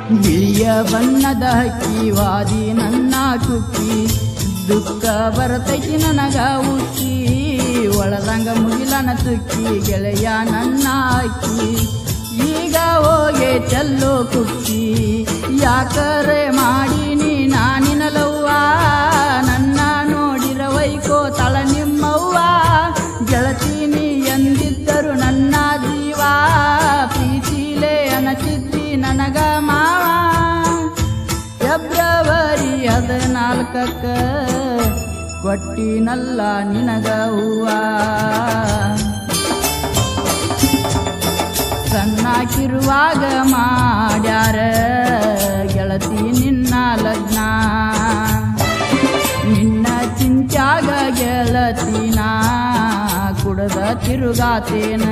ಬಿಳಿಯ ಬಣ್ಣದ ಹಕ್ಕಿವಾದಿ ನನ್ನ ಕುಕ್ಕಿ ದುಃಖ ಬರ್ತೈತಿ ನನಗ ಉಕ್ಕಿ ಒಳದಂಗ ಮುಗಿಲನ ತುಕ್ಕಿ ಗೆಳೆಯ ನನ್ನ ಅಕ್ಕಿ ಈಗ ಹೋಗೆ ಚೆಲ್ಲೋ ಕುಕ್ಕಿ ಯಾಕರೆ ಮಾಡೀನಿ ನಾನಿನಲವ್ವ ನನ್ನ ನೋಡಿರ ವೈಕೋ ತಳ ನಿಮ್ಮವ್ವ ಗೆಳತೀನಿ ಎಂದಿದ್ದರು ನನ್ನ ಜೀವ ಪ್ರೀತಿಲೇ ಅನಚಿದ್ದಿ ನನಗ ಮಾವ ಫೆಬ್ರವರಿ 14ಕ್ಕ ಕೊಟ್ಟಿನಲ್ಲ ನಿನಗ ಹೂವ ಸಣ್ಣಕಿರುವಾಗ ಮಾಡ್ಯಾರ ಗೆಳತಿ ನಿನ್ನ ಲಗ್ನ ನಿನ್ನ ಚಿಂತ್ಯಾಗ ಗೆಳತಿನ ಕುಡದ ತಿರುಗಾತೇನ